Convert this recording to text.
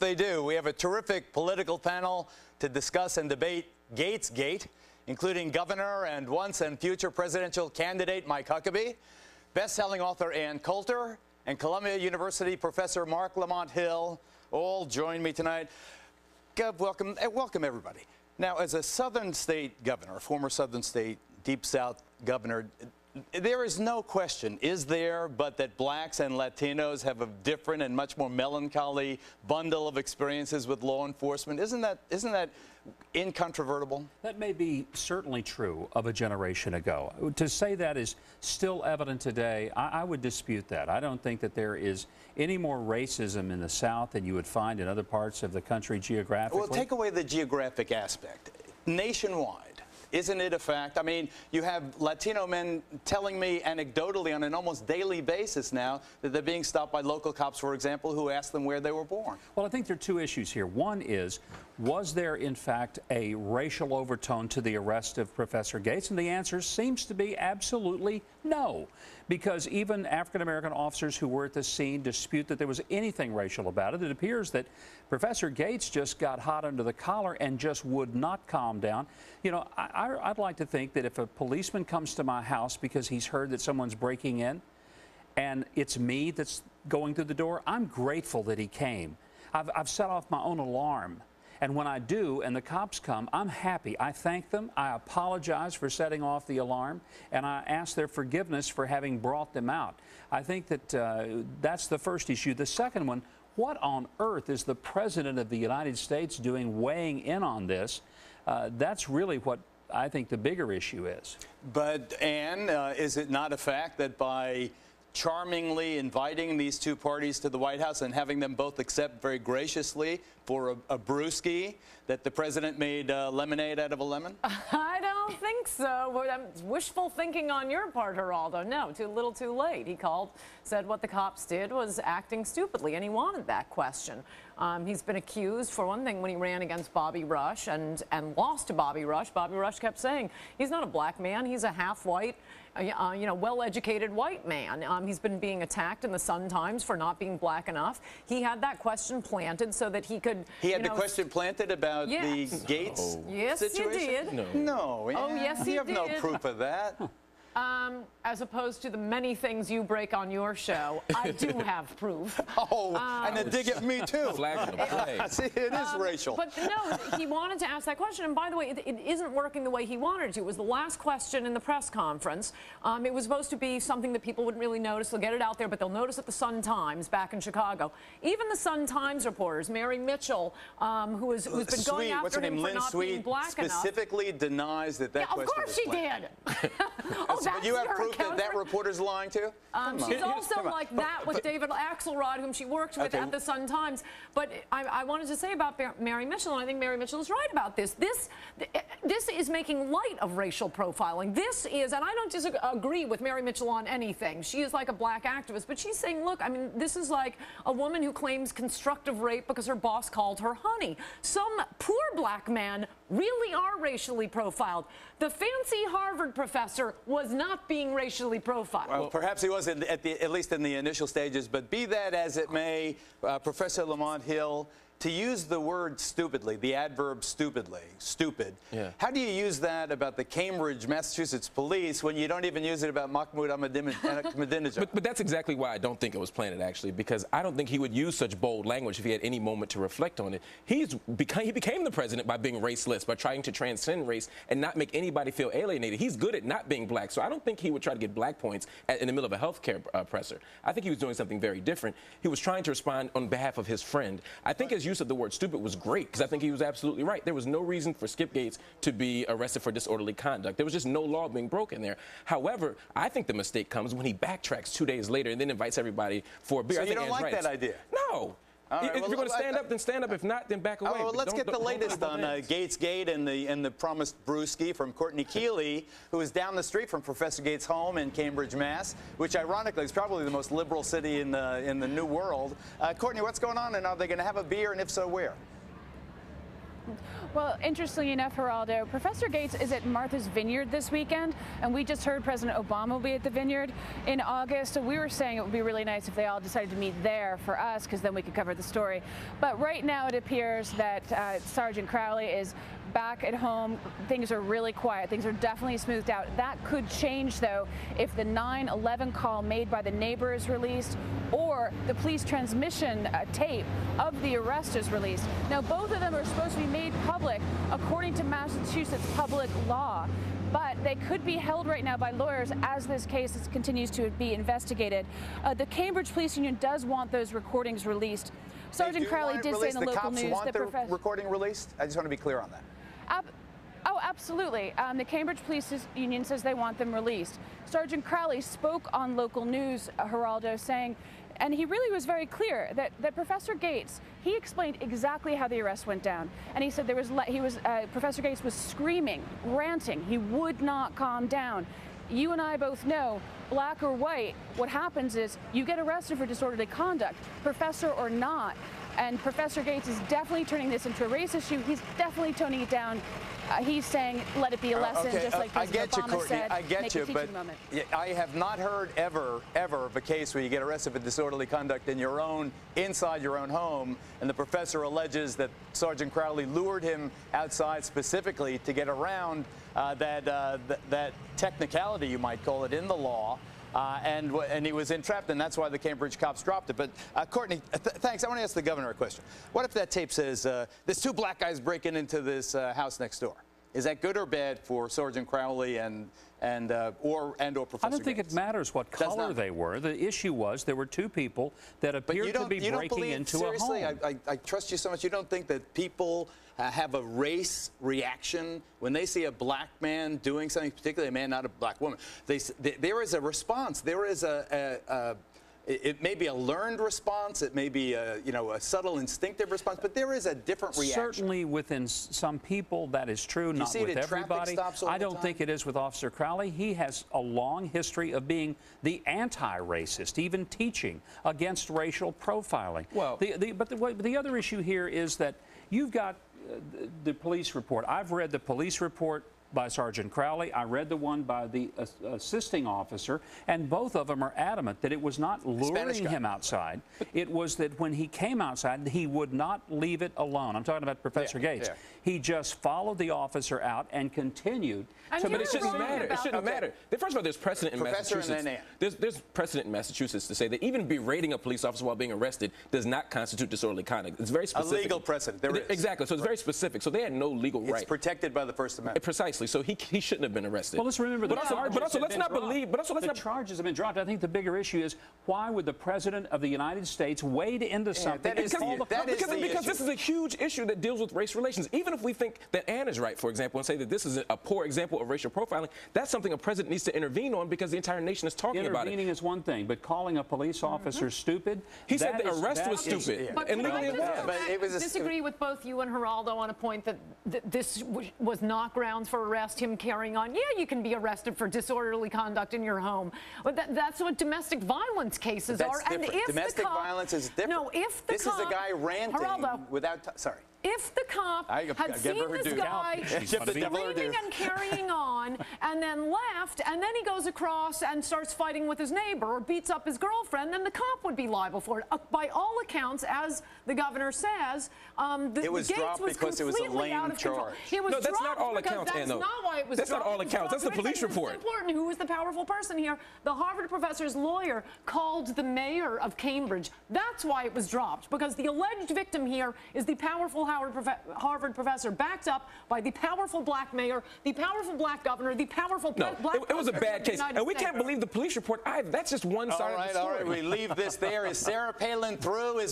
They do. We have a terrific political panel to discuss and debate Gatesgate, including Governor and once and future presidential candidate Mike Huckabee, best-selling author Ann Coulter, and Columbia University professor Marc Lamont Hill. All join me tonight. Welcome everybody. Now, as a Southern State governor, a former Southern State Deep South governor, there is no question, is there, but that blacks and Latinos have a different and much more melancholy bundle of experiences with law enforcement. Isn't that incontrovertible? That may be certainly true of a generation ago. To say that is still evident today, I would dispute that. I don't think that there is any more racism in the South than you would find in other parts of the country geographically. Well, take away the geographic aspect. Nationwide, isn't it a fact? I mean, you have Latino men telling me anecdotally on an almost daily basis now that they're being stopped by local cops, for example, who ask them where they were born. Well, I think there are two issues here. One is, was there in fact a racial overtone to the arrest of Professor Gates? And the answer seems to be absolutely no, because even African-American officers who were at the scene dispute that there was anything racial about it. It appears that Professor Gates just got hot under the collar and just would not calm down. You know, I'd like to think that if a policeman comes to my house because he's heard that someone's breaking in and it's me that's going through the door, I'm grateful that he came. I've set off my own alarm. And when I do and the cops come, I'm happy. I thank them. I apologize for setting off the alarm, and I ask their forgiveness for having brought them out. I think that that's the first issue. The second one, what on earth is the President of the United States doing weighing in on this? That's really what I think the bigger issue is. But, Ann, is it not a fact that by charmingly inviting these two parties to the White House and having them both accept very graciously for a brewski, that the president made lemonade out of a lemon? I don't think so. Well, wishful thinking on your part, Geraldo. No, too little too late. He called, said what the cops did was acting stupidly, and he wanted that question. He's been accused, for one thing, when he ran against Bobby Rush and lost to Bobby Rush. Bobby Rush kept saying he's not a black man, he's a half-white, well-educated white man. He's been being attacked in the Sun-Times for not being black enough. He had that question planted so that he could, He had the question planted about the Gates Yes, situation? you did. No. Oh, yes, he You have did. no proof of that. As opposed to the many things you break on your show, I do have proof. And a dig at me, too. Flag the play. See, it is racial. But no, he wanted to ask that question. And by the way, it isn't working the way he wanted to. It was the last question in the press conference. It was supposed to be something that people wouldn't really notice. They'll get it out there, but they'll notice at the Sun-Times back in Chicago. Even the Sun-Times reporters, Mary Mitchell, who's been going after him for not being black enough. Specifically denies that question was Of course she did. But you have proof that reporter's lying too? She's also like that with David Axelrod, whom she worked with at the Sun-Times. But I wanted to say about Mary Mitchell, and I think Mary Mitchell is right about this. This is making light of racial profiling. This is, and I don't disagree with Mary Mitchell on anything. She is like a black activist, but she's saying, look, I mean, this is like a woman who claims constructive rape because her boss called her honey. Some poor black man really are racially profiled. The fancy Harvard professor was not being racially profiled. Well, perhaps he wasn't at least in the initial stages, but be that as it may, Professor Lamont Hill, to use the word stupidly, the adverb stupidly, stupid, how do you use that about the Cambridge, Massachusetts police when you don't even use it about Mahmoud Ahmadinejad? But that's exactly why I don't think it was planted, actually, because I don't think he would use such bold language if he had any moment to reflect on it. He became the president by being raceless, by trying to transcend race and not make anybody feel alienated. He's good at not being black, so I don't think he would try to get black points in the middle of a health care presser. I think he was doing something very different. He was trying to respond on behalf of his friend. I think his use of the word stupid was great, because I think he was absolutely right. There was no reason for Skip Gates to be arrested for disorderly conduct. There was just no law being broken there. However, I think the mistake comes when he backtracks 2 days later and then invites everybody for a beer. So you don't like that idea? No. Right, if you're going to stand up, then stand up. If not, then back away. Well, let's get the latest on Gatesgate and the promised brewski from Courtney Keeley, who is down the street from Professor Gates' home in Cambridge, Mass., which ironically is probably the most liberal city in the New World. Courtney, what's going on, and are they going to have a beer, and if so, where? Well, interestingly enough, Geraldo, Professor Gates is at Martha's Vineyard this weekend, and we just heard President Obama will be at the Vineyard in August. So we were saying it would be really nice if they all decided to meet there for us, because then we could cover the story. But right now it appears that Sergeant Crowley is back at home. Things are really quiet. Things are definitely smoothed out. That could change, though, if the 9/11 call made by the neighbor is released or the police transmission tape of the arrest is released. Now, both of them are supposed to be made public according to Massachusetts public law, but they could be held right now by lawyers as this case continues to be investigated. The Cambridge Police Union does want those recordings released. Sergeant Crowley did say in the local news that the recording released? I just want to be clear on that. Oh, absolutely. The Cambridge Police Union says they want them released. Sergeant Crowley spoke on local news, Geraldo, saying, and he really was very clear that Professor Gates, he explained exactly how the arrest went down. And he said Professor Gates was screaming, ranting. He would not calm down. You and I both know, black or white, what happens is you get arrested for disorderly conduct, professor or not. And Professor Gates is definitely turning this into a race issue. He's definitely toning it down. He's saying, let it be a lesson, just like President Obama said. I get you, but I have not heard ever of a case where you get arrested for disorderly conduct inside your own home, and the professor alleges that Sergeant Crowley lured him outside specifically to get around that technicality, you might call it, in the law. And he was entrapped, and that's why the Cambridge cops dropped it. But, Courtney, thanks. I want to ask the governor a question. What if that tape says, there's two black guys breaking into this house next door? Is that good or bad for Sergeant Crowley or Professor Gates? I don't think it matters what color they were. The issue was there were two people that appeared to be breaking into a home. Seriously, I trust you so much. You don't think that people have a race reaction when they see a black man doing something, particularly a man, not a black woman? There is a response. There is it may be a learned response. It may be a subtle instinctive response, but there is a different reaction. Certainly within some people that is true, not with everybody. I don't think it is with Officer Crowley. He has a long history of being the anti-racist, even teaching against racial profiling. Well, the other issue here is that you've got the police report. I've read the police report by Sergeant Crowley. I read the one by the assisting officer, and both of them are adamant that it was not luring him outside. It was that when he came outside, he would not leave it alone. I'm talking about Professor Gates. Yeah. He just followed the officer out and continued. But it shouldn't matter. It shouldn't matter. First of all, there's precedent in Massachusetts. There's precedent in Massachusetts to say that even berating a police officer while being arrested does not constitute disorderly conduct. It's very specific. A legal precedent. There is. Exactly. So it's very specific. So they had no legal right. It's protected by the First Amendment. Precisely. So he shouldn't have been arrested. Well, let's remember the charges have been dropped. I think the bigger issue is why would the President of the United States wade into something and call the cops? Because this is a huge issue that deals with race relations. Even if we think that Ann is right, for example, and say that this is a poor example of racial profiling, that's something a president needs to intervene on because the entire nation is talking about it. Intervening is one thing, but calling a police officer stupid? He said the arrest was stupid. And legally I disagree with both you and Geraldo on a point that this was not grounds for arrest, him carrying on. Yeah, you can be arrested for disorderly conduct in your home. But that's what domestic violence cases are. And if domestic violence is different. No, if the this is a guy ranting without... Sorry. If the cop had seen this guy screaming and carrying on and then left, and then he goes across and starts fighting with his neighbor or beats up his girlfriend, then the cop would be liable for it. By all accounts, as the governor says, it was dropped because it was a lame charge. No, that's not all accounts, That's not why it was dropped. That's not all accounts. That's the police report. It's important who is the powerful person here. The Harvard professor's lawyer called the mayor of Cambridge. That's why it was dropped, because the alleged victim here is the powerful Harvard professor, backed up by the powerful black mayor, the powerful black governor, the powerful black it was a bad case. And we can't believe the police report either. That's just one side of the story. All right, we leave this there. Is Sarah Palin through?